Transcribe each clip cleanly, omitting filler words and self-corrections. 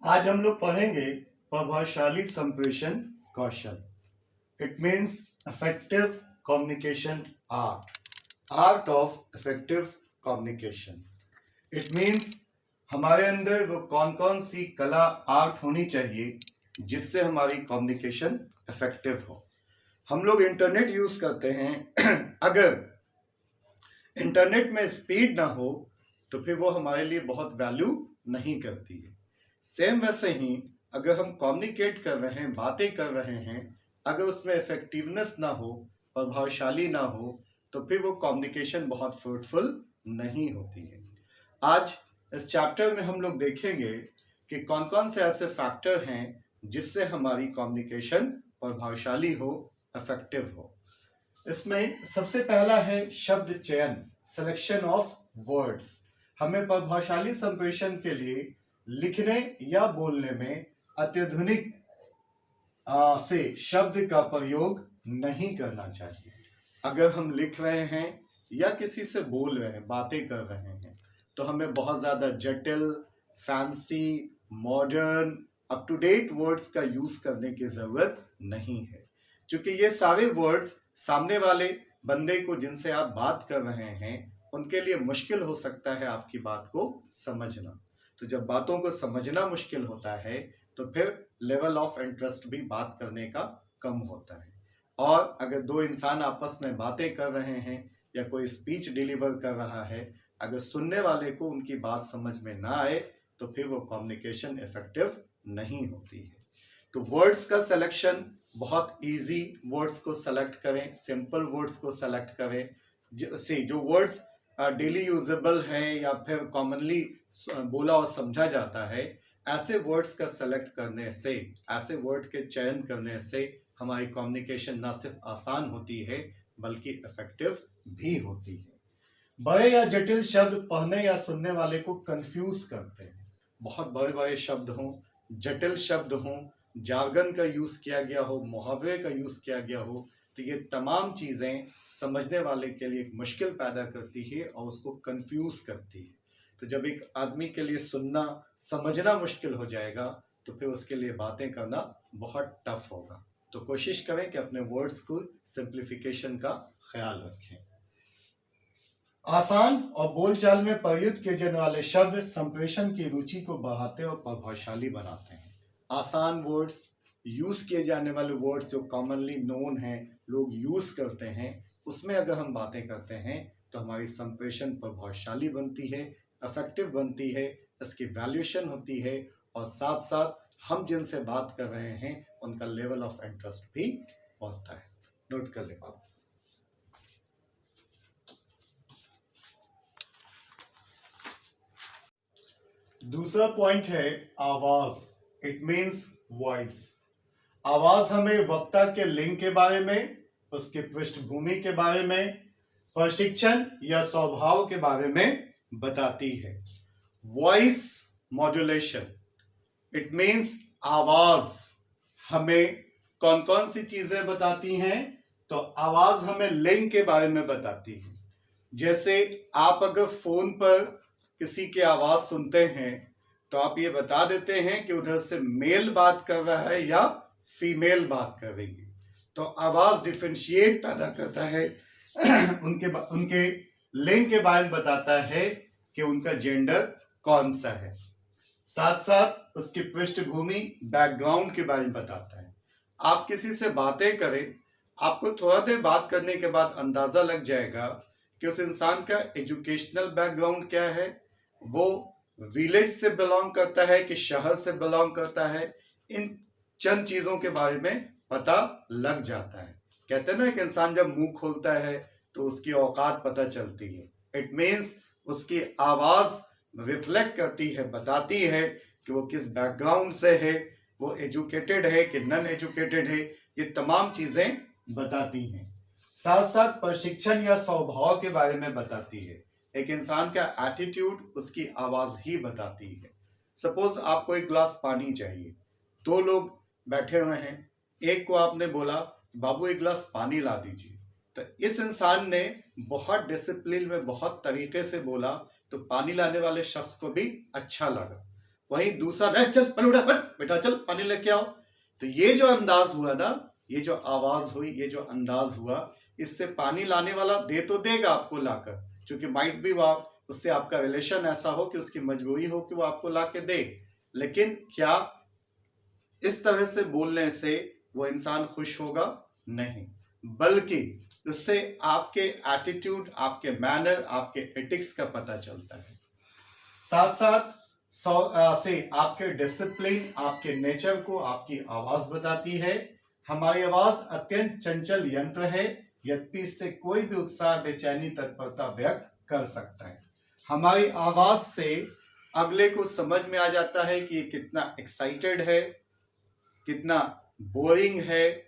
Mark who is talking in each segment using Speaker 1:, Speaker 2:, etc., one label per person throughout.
Speaker 1: आज हम लोग पढ़ेंगे प्रभावशाली संप्रेषण कौशल। It means effective communication art of effective communication. It means हमारे अंदर वो कौन कौन सी कला आर्ट होनी चाहिए जिससे हमारी कम्युनिकेशन इफेक्टिव हो। हम लोग इंटरनेट यूज करते हैं अगर इंटरनेट में स्पीड ना हो तो फिर वो हमारे लिए बहुत वैल्यू नहीं करती है। सेम वैसे ही अगर हम कम्युनिकेट कर रहे हैं, बातें कर रहे हैं, अगर उसमें इफेक्टिवनेस ना हो, प्रभावशाली ना हो, तो फिर वो कम्युनिकेशन बहुत फ्रूटफुल नहीं होती है। आज इस चैप्टर में हम लोग देखेंगे कि कौन कौन से ऐसे फैक्टर हैं जिससे हमारी कम्युनिकेशन प्रभावशाली हो, इफेक्टिव हो। इसमें सबसे पहला है शब्द चयन, सिलेक्शन ऑफ वर्ड्स। हमें प्रभावशाली संप्रेषण के लिए लिखने या बोलने में अत्यधिक से शब्द का प्रयोग नहीं करना चाहिए। अगर हम लिख रहे हैं या किसी से बोल रहे हैं, बातें कर रहे हैं, तो हमें बहुत ज्यादा जटिल, fancy, modern, up to date words का यूज करने की जरूरत नहीं है, क्योंकि ये सारे वर्ड्स सामने वाले बंदे को जिनसे आप बात कर रहे हैं उनके लिए मुश्किल हो सकता है आपकी बात को समझना। तो जब बातों को समझना मुश्किल होता है तो फिर लेवल ऑफ इंटरेस्ट भी बात करने का कम होता है। और अगर दो इंसान आपस में बातें कर रहे हैं या कोई स्पीच डिलीवर कर रहा है, अगर सुनने वाले को उनकी बात समझ में ना आए तो फिर वो कम्युनिकेशन इफेक्टिव नहीं होती है। तो वर्ड्स का सिलेक्शन बहुत इजी वर्ड्स को सेलेक्ट करें, सिंपल वर्ड्स को सेलेक्ट करें, जो वर्ड्स डेली यूजेबल है या फिर कॉमनली बोला और समझा जाता है, ऐसे वर्ड्स का सेलेक्ट करने से, ऐसे वर्ड के चयन करने से हमारी कम्युनिकेशन ना सिर्फ आसान होती है बल्कि इफेक्टिव भी होती है। बड़े या जटिल शब्द पढ़ने या सुनने वाले को कंफ्यूज करते हैं। बहुत बड़े बड़े शब्द हों, जटिल शब्द हों, जार्गन का यूज किया गया हो, मुहावरे का यूज किया गया हो, तो ये तमाम चीजें समझने वाले के लिए एक मुश्किल पैदा करती है और उसको कंफ्यूज करती है। तो जब एक आदमी के लिए सुनना समझना मुश्किल हो जाएगा तो फिर उसके लिए बातें करना बहुत टफ होगा। तो कोशिश करें कि अपने वर्ड्स को सिंप्लीफिकेशन का ख्याल रखें। आसान और बोलचाल में प्रयुक्त किए जाने वाले शब्द संप्रेषण की रुचि को बढ़ाते और प्रभावशाली बनाते हैं। आसान वर्ड्स, यूज किए जाने वाले वर्ड्स जो कॉमनली नोन हैं, लोग यूज करते हैं, उसमें अगर हम बातें करते हैं तो हमारी संप्रेषण प्रभावशाली बनती है, इफेक्टिव बनती है, इसकी वैल्यूएशन होती है और साथ साथ हम जिनसे बात कर रहे हैं उनका लेवल ऑफ इंटरेस्ट भी बढ़ता है। नोट कर ले बात। दूसरा पॉइंट है आवाज। It means voice. आवाज हमें वक्ता के लिंग के बारे में, उसके पृष्ठभूमि के बारे में, प्रशिक्षण या स्वभाव के बारे में बताती है। वॉइस मॉड्यूलेशन, इट मीन्स आवाज हमें कौन कौन सी चीजें बताती हैं, तो आवाज हमें लिंग के बारे में बताती है। जैसे आप अगर फोन पर किसी की आवाज सुनते हैं तो आप ये बता देते हैं कि उधर से मेल बात कर रहा है या फीमेल बात कर रही है। तो आवाज डिफरेंशिएट पैदा करता है उनके लिंग के बारे में बताता है कि उनका जेंडर कौन सा है। साथ साथ उसकी पृष्ठभूमि, बैकग्राउंड के बारे में बताता है। आप किसी से बातें करें, आपको थोड़ा देर बात करने के बाद अंदाजा लग जाएगा कि उस इंसान का एजुकेशनल बैकग्राउंड क्या है, वो विलेज से बिलोंग करता है कि शहर से बिलोंग करता है। इन चंद चीजों के बारे में पता लग जाता है। कहते हैं ना, एक इंसान जब मुंह खोलता है तो उसकी औकात पता चलती है। इट मीन्स उसकी आवाज रिफ्लेक्ट करती है, बताती है कि वो किस बैकग्राउंड से है, वो एजुकेटेड है कि नॉन एजुकेटेड है, ये तमाम चीजें बताती हैं। साथ साथ प्रशिक्षण या स्वभाव के बारे में बताती है। एक इंसान का एटीट्यूड उसकी आवाज ही बताती है। सपोज आपको एक गिलास पानी चाहिए, दो लोग बैठे हुए हैं, एक को आपने बोला बाबू एक गिलास पानी ला दीजिए, तो इस इंसान ने बहुत डिसिप्लिन में, बहुत तरीके से बोला तो पानी लाने वाले शख्स को भी अच्छा लगा। वहीं दूसरा चल पानी उठा, बेटा चल पानी लेके आओ। तो ये जो अंदाज हुआ ना, ये जो आवाज हुई, ये जो अंदाज हुआ, इससे पानी लाने वाला दे तो देगा आपको लाकर, क्योंकि माइट भी वह उससे आपका रिलेशन ऐसा हो कि उसकी मजबूरी हो कि वो आपको ला के दे, लेकिन क्या इस तरह से बोलने से वो इंसान खुश होगा? नहीं, बल्कि उससे आपके एटीट्यूड, आपके मैनर, आपके एथिक्स का पता चलता है। साथ साथ से आपके डिसिप्लिन, आपके नेचर को आपकी आवाज बताती है। हमारी आवाज अत्यंत चंचल यंत्र है, यद्यपि इससे कोई भी उत्साह, बेचैनी, तत्परता व्यक्त कर सकता है। हमारी आवाज से अगले को समझ में आ जाता है कि कितना एक्साइटेड है, कितना बोरिंग है,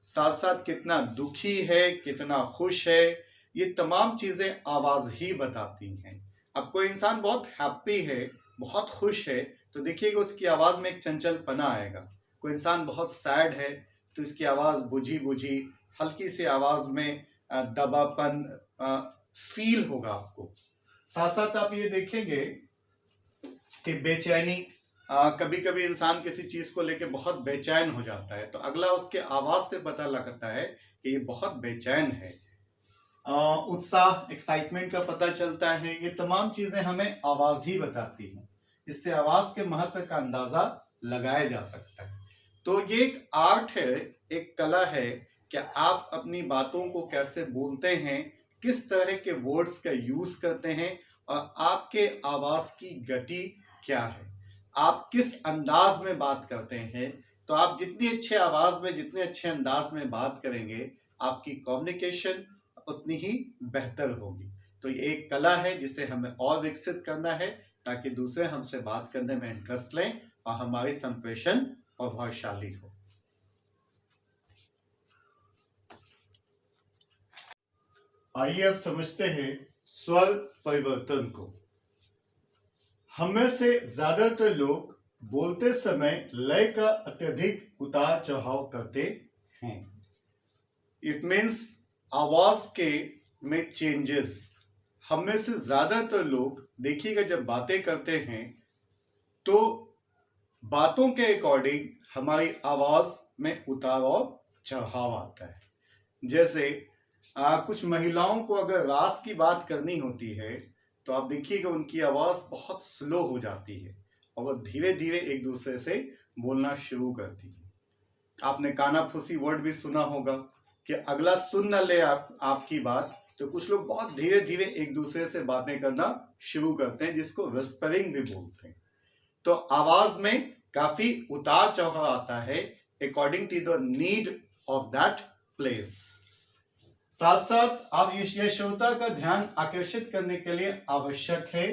Speaker 1: साथ साथ कितना दुखी है, कितना खुश है। ये तमाम चीजें आवाज ही बताती हैं। अब कोई इंसान बहुत हैप्पी है, बहुत खुश है, तो देखिएगा उसकी आवाज में एक चंचलपना आएगा। कोई इंसान बहुत सैड है तो इसकी आवाज बुझी बुझी, हल्की सी आवाज में दबापन फील होगा आपको। साथ साथ आप ये देखेंगे कि बेचैनी, कभी कभी इंसान किसी चीज को लेकर बहुत बेचैन हो जाता है, तो अगला उसके आवाज से पता लगता है कि ये बहुत बेचैन है। उत्साह, एक्साइटमेंट का पता चलता है। ये तमाम चीजें हमें आवाज ही बताती हैं। इससे आवाज के महत्व का अंदाजा लगाया जा सकता है। तो ये एक आर्ट है, एक कला है कि आप अपनी बातों को कैसे बोलते हैं, किस तरह के वर्ड्स का यूज करते हैं, और आपके आवाज की गति क्या है, आप किस अंदाज में बात करते हैं। तो आप जितनी अच्छे आवाज में, जितने अच्छे अंदाज में बात करेंगे, आपकी कम्युनिकेशन उतनी ही बेहतर होगी। तो ये एक कला है जिसे हमें और विकसित करना है, ताकि दूसरे हमसे बात करने में इंटरेस्ट लें और हमारी संप्रेषण प्रभावशाली हो। आइए अब समझते हैं स्वर परिवर्तन को। हमें से ज्यादातर लोग बोलते समय लय का अत्यधिक उतार चढ़ाव करते हैं। इट मीन्स आवाज के में चेंजेस। हमें से ज्यादातर लोग देखिएगा जब बातें करते हैं तो बातों के अकॉर्डिंग हमारी आवाज में उतार और चढ़ाव आता है। जैसे कुछ महिलाओं को अगर रास की बात करनी होती है तो आप देखिएगा उनकी आवाज बहुत स्लो हो जाती है और वो धीरे धीरे एक दूसरे से बोलना शुरू करती है। आपने कानाफूसी वर्ड भी सुना होगा कि अगला सुन न ले आपकी बात, तो कुछ लोग बहुत धीरे धीरे एक दूसरे से बातें करना शुरू करते हैं, जिसको विस्परिंग भी बोलते हैं। तो आवाज में काफी उतार चढ़ाव आता है according to the need of that place. साथ साथ आप ये श्रोता का ध्यान आकर्षित करने के लिए आवश्यक है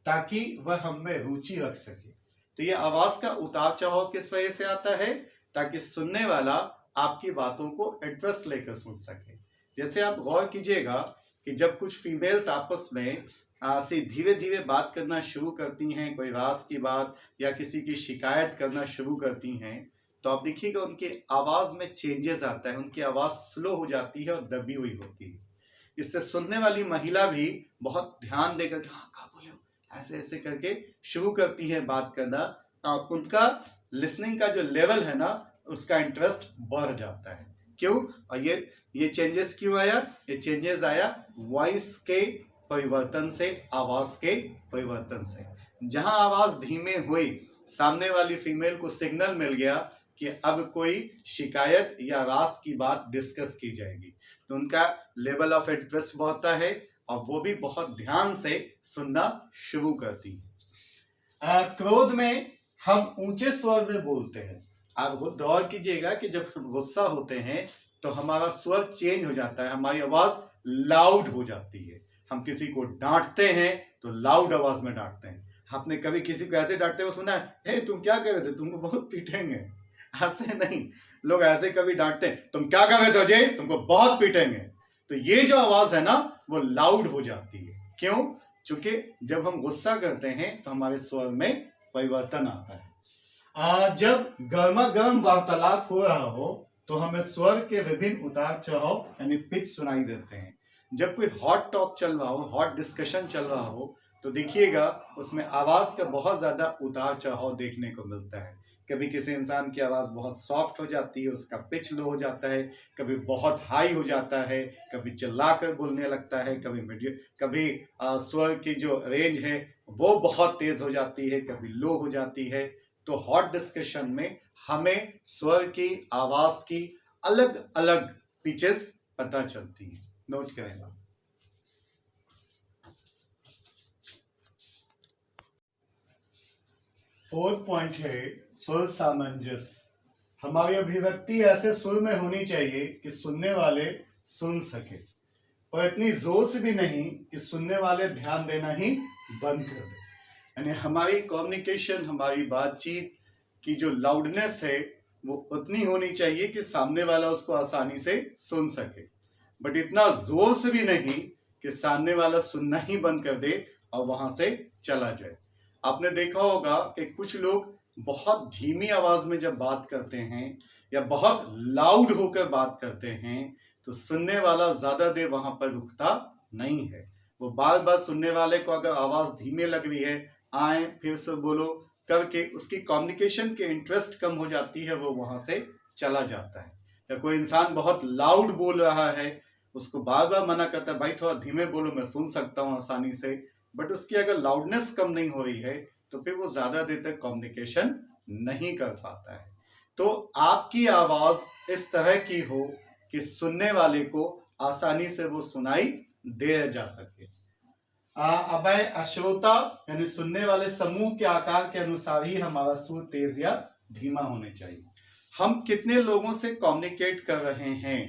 Speaker 1: ताकि वह हम में रुचि रख सके। तो ये आवाज का उतार चढ़ाव किस वजह से आता है? ताकि सुनने वाला आपकी बातों को इंटरेस्ट लेकर सुन सके। जैसे आप गौर कीजिएगा कि जब कुछ फीमेल्स आपस में से धीरे धीरे बात करना शुरू करती हैं, कोई राज की बात या किसी की शिकायत करना शुरू करती हैं, तो आप देखिएगा उनकी आवाज में चेंजेस आता है, उनकी आवाज स्लो हो जाती है और दबी हुई होती है। इससे सुनने वाली महिला भी बहुत ध्यान देकर कि हाँ क्या बोले, ऐसे ऐसे करके शुरू करती है बात करना। और उनका लिसनिंग का जो लेवल है ना, उसका इंटरेस्ट बढ़ जाता है। क्यों? और ये चेंजेस क्यों आया? ये चेंजेस आया वॉइस के परिवर्तन से, आवाज के परिवर्तन से। जहां आवाज धीमे हुई, सामने वाली फीमेल को सिग्नल मिल गया कि अब कोई शिकायत या राज की बात डिस्कस की जाएगी, तो उनका लेवल ऑफ इंटरेस्ट बढ़ता है और वो भी बहुत ध्यान से सुनना शुरू करती है। क्रोध में हम ऊंचे स्वर में बोलते हैं। आप गौर कीजिएगा कि जब हम गुस्सा होते हैं तो हमारा स्वर चेंज हो जाता है, हमारी आवाज लाउड हो जाती है। हम किसी को डांटते हैं तो लाउड आवाज में डांटते हैं। आपने कभी किसी को ऐसे डांटते हुए सुना है, हे तुम क्या कर रहे थे, तुमको बहुत पीटेंगे? ऐसे नहीं, लोग ऐसे कभी डांटते हैं, तुम क्या कर रहे थे अजय, तुमको बहुत पीटेंगे। तो ये जो आवाज है ना, वो लाउड हो जाती है। क्यों? क्योंकि जब हम गुस्सा करते हैं तो हमारे स्वर में परिवर्तन आता है। जब गर्मा गर्म वार्तालाप हो रहा हो तो हमें स्वर के विभिन्न उतार चढ़ाव यानी पिच सुनाई देते हैं। जब कोई हॉट टॉक चल रहा हो, हॉट डिस्कशन चल रहा हो, तो देखिएगा उसमें आवाज का बहुत ज्यादा उतार चढ़ाव देखने को मिलता है। कभी किसी इंसान की आवाज बहुत सॉफ्ट हो जाती है, उसका पिच लो हो जाता है, कभी बहुत हाई हो जाता है, कभी चिल्लाकर बोलने लगता है, कभी मीडियम, कभी स्वर की जो रेंज है वो बहुत तेज हो जाती है, कभी लो हो जाती है। तो हॉट डिस्कशन में हमें स्वर की, आवाज की अलग अलग पिचेस पता चलती है। नोट करेगा। फोर्थ पॉइंट है सुर सामंजस्य। हमारी अभिव्यक्ति ऐसे सुर में होनी चाहिए कि सुनने वाले सुन सके, पर इतनी जोर से भी नहीं कि सुनने वाले ध्यान देना ही बंद कर दे। यानी हमारी कम्युनिकेशन, हमारी बातचीत की जो लाउडनेस है वो उतनी होनी चाहिए कि सामने वाला उसको आसानी से सुन सके, बट इतना जोर से भी नहीं कि सामने वाला सुनना ही बंद कर दे और वहां से चला जाए। आपने देखा होगा कि कुछ लोग बहुत धीमी आवाज में जब बात करते हैं या बहुत लाउड होकर बात करते हैं तो सुनने वाला ज्यादा देर वहां पर रुकता नहीं है। वो बार बार सुनने वाले को अगर आवाज धीमे लग रही है, आए फिर से बोलो करके उसकी कम्युनिकेशन के इंटरेस्ट कम हो जाती है, वो वहां से चला जाता है। या कोई इंसान बहुत लाउड बोल रहा है, उसको बार बार मना करता है भाई थोड़ा धीमे बोलो, मैं सुन सकता हूँ आसानी से, बट उसकी अगर लाउडनेस कम नहीं हो रही है तो फिर वो ज्यादा देर तक कम्युनिकेशन नहीं कर पाता है। तो आपकी आवाज इस तरह की हो कि सुनने वाले को आसानी से वो सुनाई दे जा सके। अब अश्रोता यानी सुनने वाले समूह के आकार के अनुसार ही हमारा सुर तेज या धीमा होने चाहिए। हम कितने लोगों से कम्युनिकेट कर रहे हैं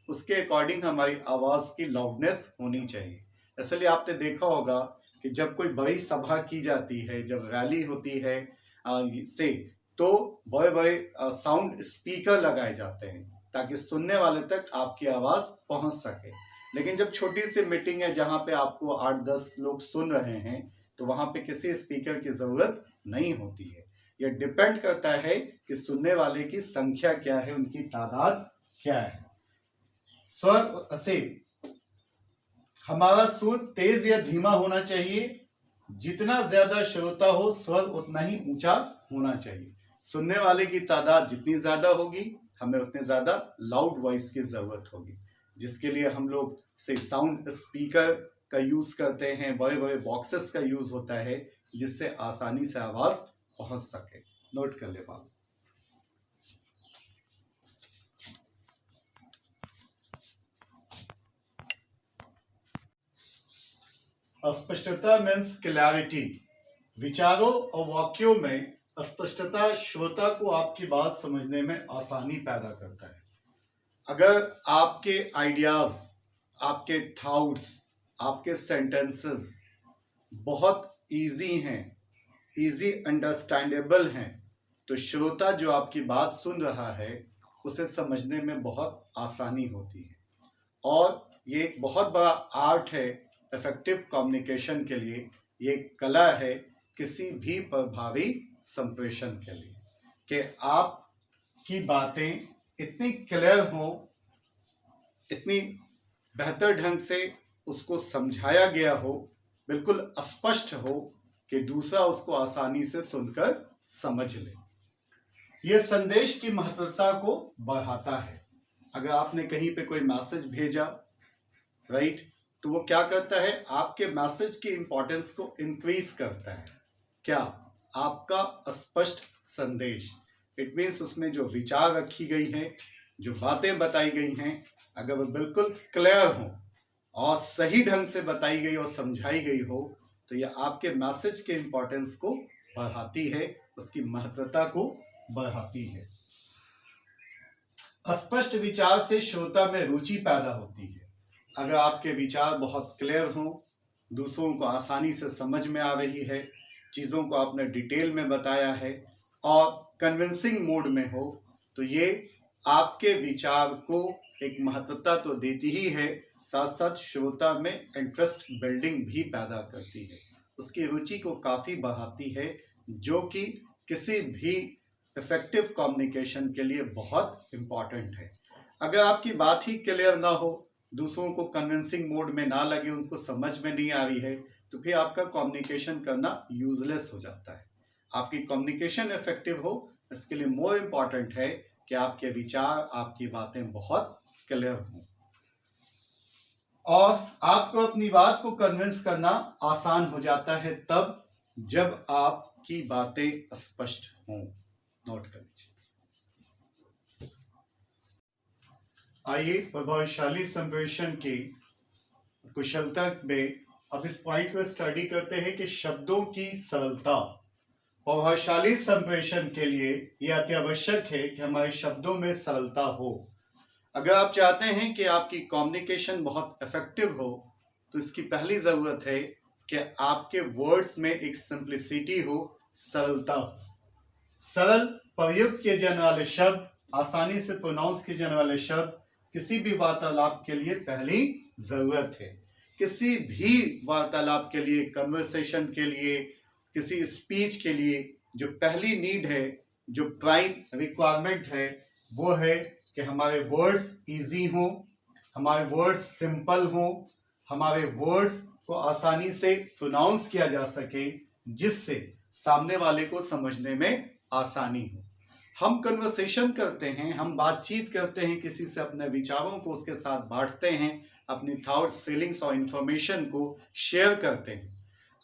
Speaker 1: उसके अकॉर्डिंग हमारी आवाज की लाउडनेस होनी चाहिए। इसलिए आपने देखा होगा कि जब कोई बड़ी सभा की जाती है, जब रैली होती है से, तो बड़े बड़े साउंड स्पीकर लगाए जाते हैं ताकि सुनने वाले तक आपकी आवाज पहुंच सके। लेकिन जब छोटी सी मीटिंग है जहां पे आपको 8-10 लोग सुन रहे हैं तो वहां पे किसी स्पीकर की जरूरत नहीं होती है। यह डिपेंड करता है कि सुनने वाले की संख्या क्या है, उनकी तादाद क्या है। स्वर से हमारा सुर तेज या धीमा होना चाहिए। जितना ज्यादा श्रोता हो स्वर उतना ही ऊंचा होना चाहिए। सुनने वाले की तादाद जितनी ज्यादा होगी हमें उतने ज्यादा लाउड वॉइस की जरूरत होगी, जिसके लिए हम लोग से साउंड स्पीकर का यूज करते हैं, बड़े बड़े बॉक्सेस का यूज होता है जिससे आसानी से आवाज पहुंच सके। नोट कर ले बात। अस्पष्टता मीन्स क्लैरिटी। विचारों और वाक्यों में अस्पष्टता श्रोता को आपकी बात समझने में आसानी पैदा करता है। अगर आपके आइडियाज, आपके थॉट्स, आपके सेंटेंसेस बहुत इजी हैं, इजी अंडरस्टैंडेबल हैं, तो श्रोता जो आपकी बात सुन रहा है उसे समझने में बहुत आसानी होती है। और ये एक बहुत बड़ा आर्ट है इफेक्टिव कम्युनिकेशन के लिए, ये कला है किसी भी प्रभावी संप्रेषण के लिए, कि आपकी बातें इतनी क्लियर हो, इतनी बेहतर ढंग से उसको समझाया गया हो, बिल्कुल स्पष्ट हो कि दूसरा उसको आसानी से सुनकर समझ ले। यह संदेश की महत्वता को बढ़ाता है। अगर आपने कहीं पे कोई मैसेज भेजा, राइट, तो वो क्या करता है, आपके मैसेज की इंपॉर्टेंस को इंक्रीज करता है। क्या? आपका स्पष्ट संदेश। इट मीन्स उसमें जो विचार रखी गई है, जो बातें बताई गई हैं, अगर वो बिल्कुल क्लियर हो और सही ढंग से बताई गई और समझाई गई हो तो यह आपके मैसेज के इंपॉर्टेंस को बढ़ाती है, उसकी महत्वता को बढ़ाती है। स्पष्ट विचार से श्रोता में रुचि पैदा होती है। अगर आपके विचार बहुत क्लियर हो, दूसरों को आसानी से समझ में आ रही है, चीज़ों को आपने डिटेल में बताया है और कन्विंसिंग मोड में हो, तो ये आपके विचार को एक महत्वता तो देती ही है, साथ साथ श्रोता में इंटरेस्ट बिल्डिंग भी पैदा करती है, उसकी रुचि को काफ़ी बढ़ाती है, जो कि किसी भी इफेक्टिव कम्युनिकेशन के लिए बहुत इम्पॉर्टेंट है। अगर आपकी बात ही क्लियर ना हो, दूसरों को कन्विंसिंग मोड में ना लगे, उनको समझ में नहीं आ रही है, तो फिर आपका कम्युनिकेशन करना यूजलेस हो जाता है। आपकी कम्युनिकेशन इफेक्टिव हो, इसके लिए मोर इम्पॉर्टेंट है कि आपके विचार, आपकी बातें बहुत क्लियर हों और आपको अपनी बात को कन्विंस करना आसान हो जाता है तब जब आपकी बातें स्पष्ट हों। नोट कर लीजिए। आइए प्रभावशाली संप्रेषण की कुशलता में अब इस पॉइंट को स्टडी करते हैं कि शब्दों की सरलता। प्रभावशाली संप्रेषण के लिए यह अति आवश्यक है कि हमारे शब्दों में सरलता हो। अगर आप चाहते हैं कि आपकी कम्युनिकेशन बहुत इफेक्टिव हो तो इसकी पहली जरूरत है कि आपके वर्ड्स में एक सिंप्लिसिटी हो, सरलता। सरल प्रयुक्त किए जाने वाले शब्द, आसानी से प्रोनाउंस किए जाने वाले शब्द किसी भी वार्तालाप के लिए पहली जरूरत है। किसी भी वार्तालाप के लिए, कन्वर्सेशन के लिए, किसी स्पीच के लिए जो पहली नीड है, जो प्राइम रिक्वायरमेंट है, वो है कि हमारे वर्ड्स इजी हों, हमारे वर्ड्स सिंपल हों, हमारे वर्ड्स को आसानी से प्रोनाउंस किया जा सके जिससे सामने वाले को समझने में आसानी हो। हम कन्वर्सेशन करते हैं, हम बातचीत करते हैं, किसी से अपने विचारों को उसके साथ बांटते हैं, अपनी थॉट्स, फीलिंग्स और इंफॉर्मेशन को शेयर करते हैं।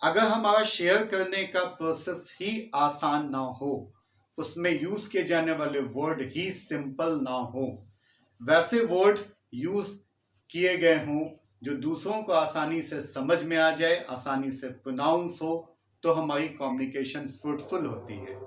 Speaker 1: अगर हमारा शेयर करने का प्रोसेस ही आसान ना हो, उसमें यूज किए जाने वाले वर्ड ही सिंपल ना हो, वैसे वर्ड यूज किए गए हों जो दूसरों को आसानी से समझ में आ जाए, आसानी से प्रोनाउंस हो, तो हमारी कम्युनिकेशन फ्रूटफुल होती है।